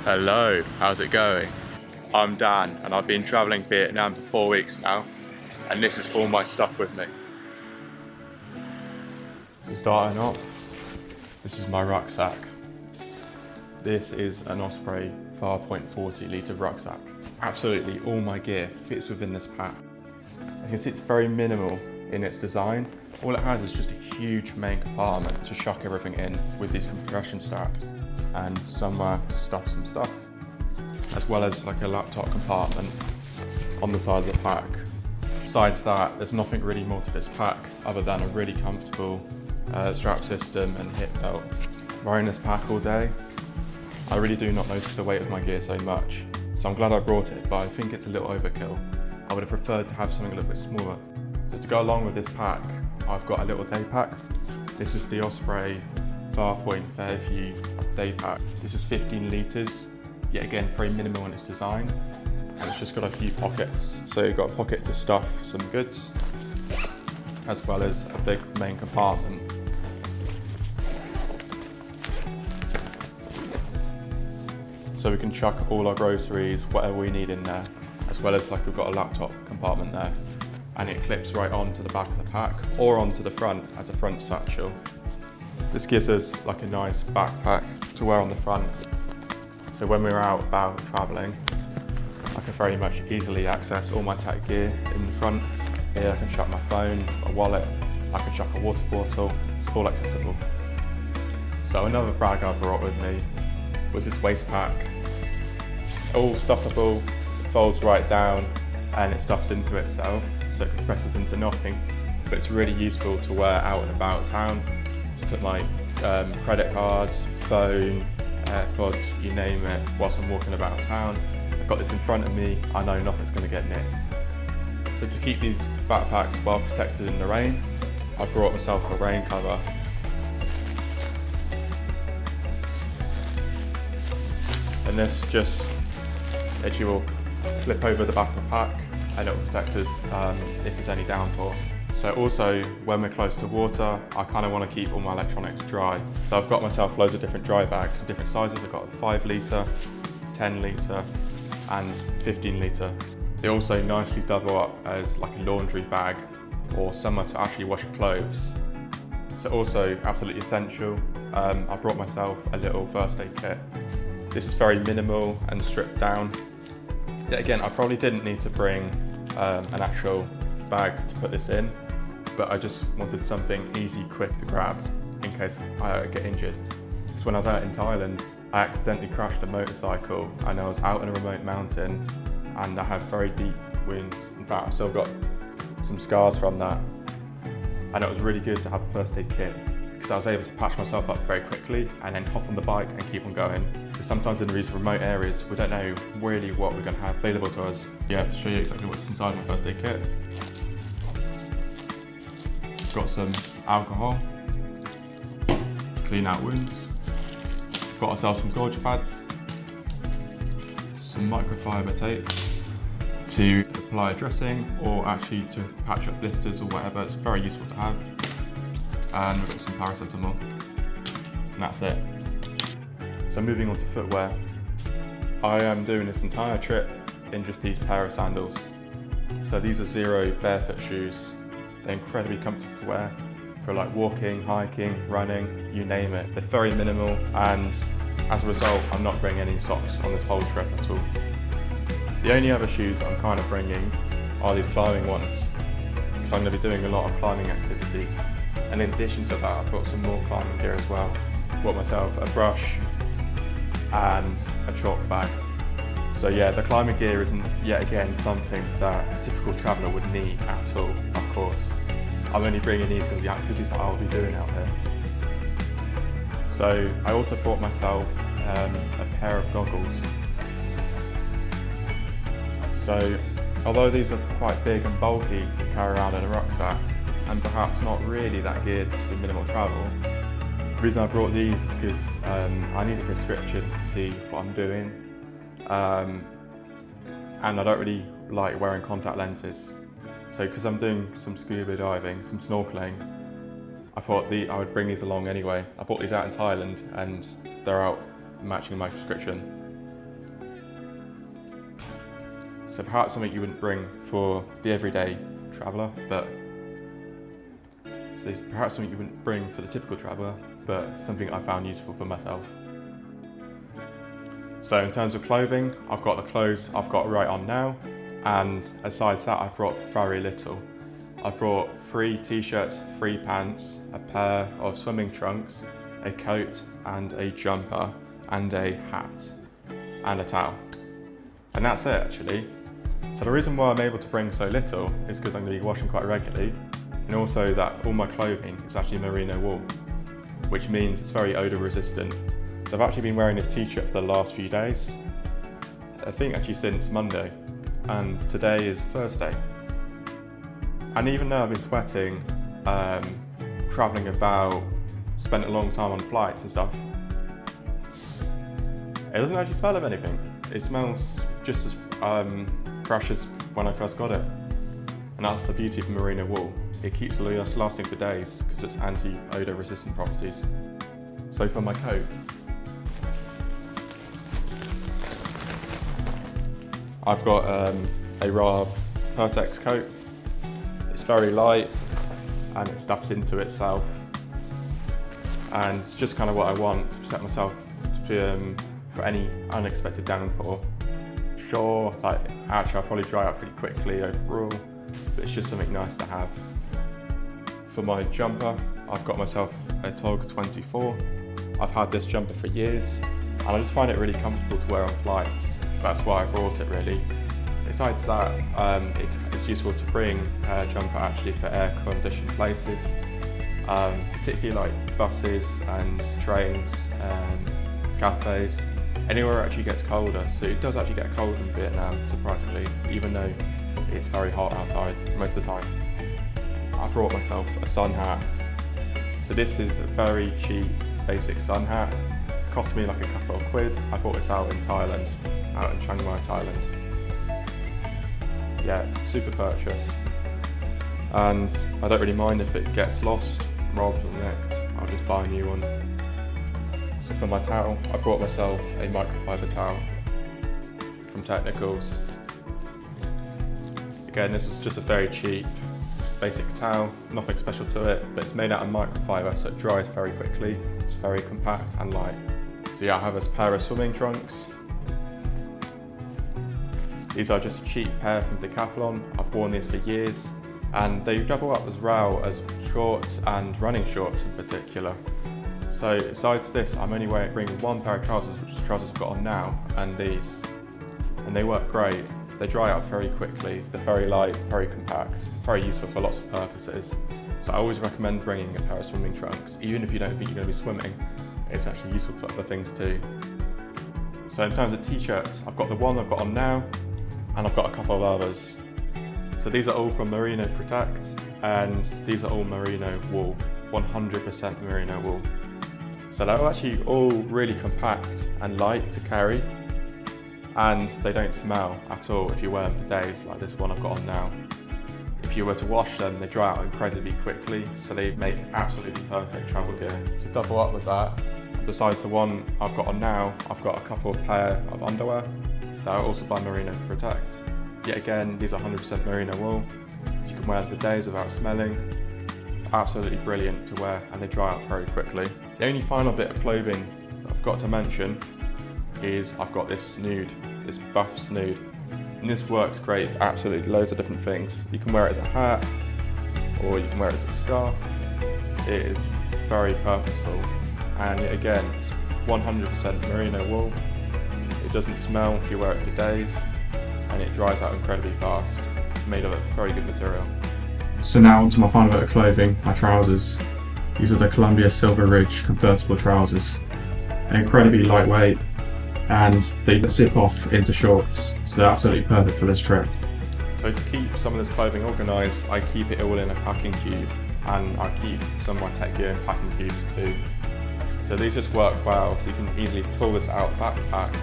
Hello, how's it going? I'm Dan and I've been travelling Vietnam for 4 weeks now, and this is all my stuff with me. So starting off, this is my rucksack. This is an Osprey Farpoint 40 litre rucksack. Absolutely all my gear fits within this pack. As you can see, it's very minimal in its design. All it has is just a huge main compartment to chuck everything in with these compression straps and somewhere to stuff some stuff, as well as like a laptop compartment on the side of the pack. Besides that, there's nothing really more to this pack other than a really comfortable strap system and hip belt. Wearing this pack all day, I really do not notice the weight of my gear so much, so I'm glad I brought it, but I think it's a little overkill. I would have preferred to have something a little bit smaller. So to go along with this pack, I've got a little day pack. This is the Osprey Farpoint Fairview day pack. This is 15 litres, yet again very minimal in its design, and it's just got a few pockets. So you've got a pocket to stuff some goods, as well as a big main compartment. So we can chuck all our groceries, whatever we need in there, as well as like we've got a laptop compartment there, and it clips right onto the back of the pack or onto the front as a front satchel. This gives us like a nice backpack to wear on the front. So when we're out about traveling, I can very much easily access all my tech gear in the front. Here I can chuck my phone, a wallet, I can chuck a water bottle, it's all accessible. So another bag I brought with me was this waist pack. It's all stuffable, it folds right down and it stuffs into itself, so it compresses into nothing. But it's really useful to wear out and about town. To put my credit cards, phone, AirPods, you name it, whilst I'm walking about town. I've got this in front of me, I know nothing's going to get nicked. So to keep these backpacks well protected in the rain, I brought myself a rain cover. And this just literally will clip over the back of the pack and it will protect us if there's any downpour. So also, when we're close to water, I kind of want to keep all my electronics dry. So I've got myself loads of different dry bags, different sizes. I've got a 5 litre, 10 litre and 15 litre. They also nicely double up as like a laundry bag or somewhere to actually wash clothes. So also absolutely essential. I brought myself a little first aid kit. This is very minimal and stripped down. Yet again, I probably didn't need to bring an actual bag to put this in, but I just wanted something easy, quick to grab in case I get injured. So when I was out in Thailand, I accidentally crashed a motorcycle and I was out in a remote mountain and I had very deep wounds. In fact, I've still got some scars from that. And it was really good to have a first aid kit because I was able to patch myself up very quickly and then hop on the bike and keep on going. Because sometimes in these remote areas, we don't know really what we're going to have available to us. Yeah, to show you exactly what's inside my first aid kit. Got some alcohol, clean out wounds. Got ourselves some gorge pads, some microfiber tape to apply dressing or actually to patch up blisters or whatever. It's very useful to have. And we've got some paracetamol, and that's it. So moving on to footwear, I am doing this entire trip in just these pair of sandals. So these are Zero barefoot shoes. They're incredibly comfortable to wear for like walking, hiking, running, you name it. They're very minimal, and as a result, I'm not bringing any socks on this whole trip at all. The only other shoes I'm kind of bringing are these climbing ones, because I'm going to be doing a lot of climbing activities. And in addition to that, I've got some more climbing gear as well. Bought myself a brush and a chalk bag. So yeah, the climbing gear isn't yet again something that a typical traveller would need at all, of course. I'm only bringing these because of the activities that I'll be doing out here. So I also bought myself a pair of goggles. So although these are quite big and bulky to carry around in a rucksack, and perhaps not really that geared to minimal travel, the reason I brought these is because I need a prescription to see what I'm doing. And I don't really like wearing contact lenses. So because I'm doing some scuba diving, some snorkeling, I thought I would bring these along anyway. I bought these out in Thailand and they're out matching my prescription. So perhaps something you wouldn't bring for the everyday traveller, but typical traveller, but something I found useful for myself. So in terms of clothing, I've got the clothes I've got right on now, and aside that, I've brought very little. I brought 3 t-shirts, 3 pants, a pair of swimming trunks, a coat and a jumper, and a hat, and a towel. And that's it actually. So the reason why I'm able to bring so little is because I'm going to be washing quite regularly, and also that all my clothing is actually merino wool, which means it's very odour resistant. So I've actually been wearing this t-shirt for the last few days, I think actually since Monday, and today is Thursday. And even though I've been sweating, travelling about, spent a long time on flights and stuff, it doesn't actually smell of anything. It smells just as fresh as when I first got it. And that's the beauty of merino wool. It keeps lasting for days because it's anti-odour resistant properties. So for my coat, I've got a Raw Pertex coat. It's very light and it stuffs into itself, and it's just kind of what I want to protect myself for any unexpected downpour. Sure, like actually I'll probably dry out pretty quickly overall, but it's just something nice to have. For my jumper, I've got myself a TOG 24. I've had this jumper for years, and I just find it really comfortable to wear on flights, so that's why I brought it really. Besides that, it's useful to bring a jumper actually for air-conditioned places, particularly like buses and trains, cafes, anywhere it actually gets colder. So it does actually get cold in Vietnam, surprisingly, even though it's very hot outside most of the time. I brought myself a sun hat. So this is a very cheap, basic sun hat. It cost me like a couple of quid. I bought this out in Thailand, out in Chiang Mai, Thailand. Yeah, super purchase. And I don't really mind if it gets lost, robbed or nicked. I'll just buy a new one. So for my towel, I brought myself a microfiber towel from Technicals. Again, this is just a very cheap, basic towel, nothing special to it, but it's made out of microfiber, so it dries very quickly. It's very compact and light. So yeah, I have a pair of swimming trunks. These are just a cheap pair from Decathlon. I've worn these for years, and they double up as well as shorts and running shorts in particular. So besides this, I'm only bringing 1 pair of trousers, which is the trousers I've got on now, and these. And they work great. They dry out very quickly. They're very light, very compact, very useful for lots of purposes. So I always recommend bringing a pair of swimming trunks, even if you don't think you're going to be swimming. It's actually useful for other things too. So in terms of t-shirts, I've got the one I've got on now, and I've got a couple of others. So these are all from Merino Protect, and these are all merino wool, 100% merino wool. So they're actually all really compact and light to carry, and they don't smell at all if you wear them for days, like this one I've got on now. If you were to wash them, they dry out incredibly quickly, so they make absolutely perfect travel gear. To double up with that, besides the one I've got on now, I've got a couple of pair of underwear that are also by Merino Protect. Yet again, these are 100% merino wool. You can wear them for days without smelling. Absolutely brilliant to wear, and they dry out very quickly. The only final bit of clothing that I've got to mention is I've got this snood, this buff snood. And this works great for absolutely loads of different things. You can wear it as a hat, or you can wear it as a scarf. It is very purposeful, and yet again, it's 100% merino wool. It doesn't smell if you wear it for days, and it dries out incredibly fast. It's made of a very good material. So now onto my final bit of clothing, my trousers. These are the Columbia Silver Ridge convertible trousers. They're incredibly lightweight, and they zip off into shorts, so they're absolutely perfect for this trip. So to keep some of this clothing organised, I keep it all in a packing cube, and I keep some of my tech gear in packing cubes too. So these just work well, so you can easily pull this out of the backpack,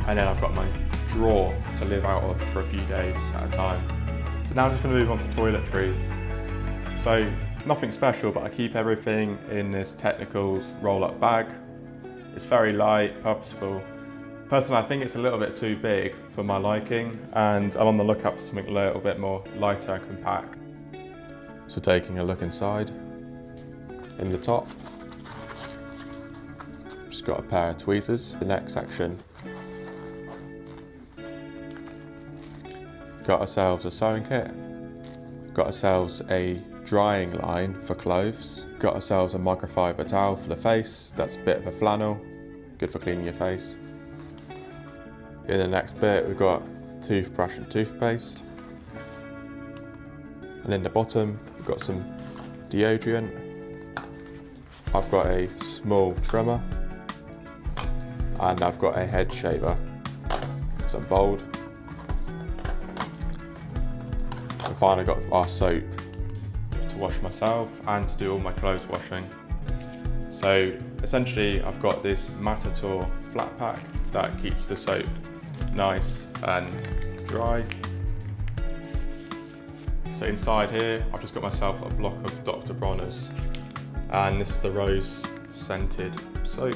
and then I've got my drawer to live out of for a few days at a time. So now I'm just going to move on to toiletries. So nothing special, but I keep everything in this Technicals roll-up bag. It's very light, purposeful, Personally, I think it's a little bit too big for my liking, and I'm on the lookout for something a little bit more lighter and compact. So taking a look inside, in the top, just got a pair of tweezers. The next section, got ourselves a sewing kit, got ourselves a drying line for clothes, got ourselves a microfiber towel for the face. That's a bit of a flannel, good for cleaning your face. In the next bit, we've got toothbrush and toothpaste. And in the bottom, we've got some deodorant. I've got a small trimmer. And I've got a head shaver, because I'm bald. And finally got our soap to wash myself and to do all my clothes washing. So essentially, I've got this Matador flat pack that keeps the soap nice and dry. So inside here, I've just got myself a block of Dr. Bronner's, and this is the rose scented soap,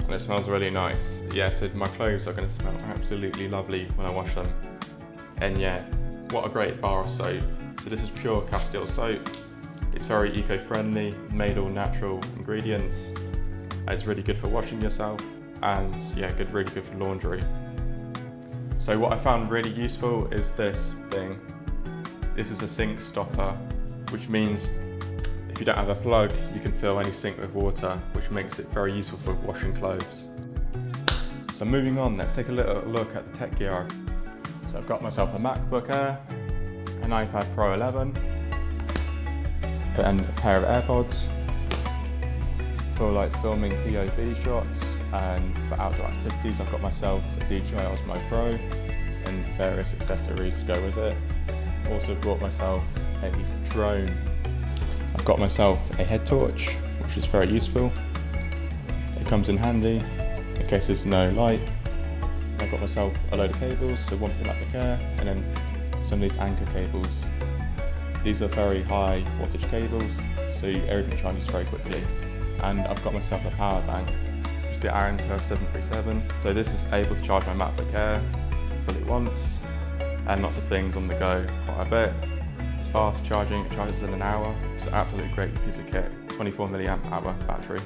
and it smells really nice. Yeah, so my clothes are going to smell absolutely lovely when I wash them. And yeah, what a great bar of soap. So this is pure Castile soap. It's very eco-friendly, made all natural ingredients. It's really good for washing yourself, and yeah, really good for laundry. So what I found really useful is this thing. This is a sink stopper, which means if you don't have a plug, you can fill any sink with water, which makes it very useful for washing clothes. So moving on, let's take a little look at the tech gear. So I've got myself a MacBook Air, an iPad Pro 11, and a pair of AirPods for like filming POV shots, and for outdoor activities I've got myself a DJI Osmo Pro and various accessories to go with it. Also bought myself a drone. I've got myself a head torch, which is very useful. It comes in handy in case there's no light. I've got myself a load of cables, so one for the MacBook Air, and then some of these anchor cables. These are very high wattage cables, so everything charges very quickly. And I've got myself a power bank, which is the Anker 737. So this is able to charge my MacBook Air fully once, and lots of things on the go quite a bit. It's fast charging, it charges in an hour, so absolutely great piece of kit, 24 milliamp hour battery.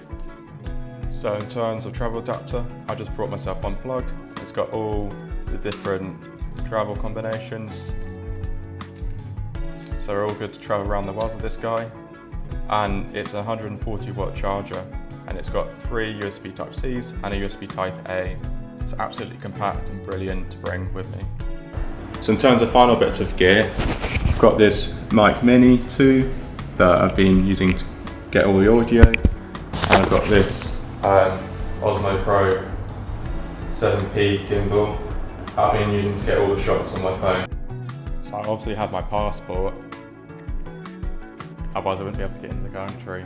So in terms of travel adapter, I just brought myself one plug. It's got all the different travel combinations. So we're all good to travel around the world with this guy. And it's a 140 watt charger, and it's got 3 USB Type-Cs and a USB Type-A. It's absolutely compact and brilliant to bring with me. So in terms of final bits of gear, I've got this Mic Mini 2 that I've been using to get all the audio, and I've got this Osmo Pro 7P gimbal I've been using to get all the shots on my phone. So I obviously have my passport, otherwise I wouldn't be able to get into the country.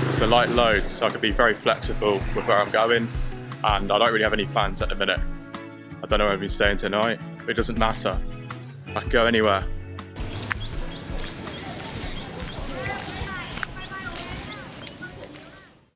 It's a light load, so I can be very flexible with where I'm going, and I don't really have any plans at the minute. I don't know where I'll be staying tonight, but it doesn't matter. I can go anywhere.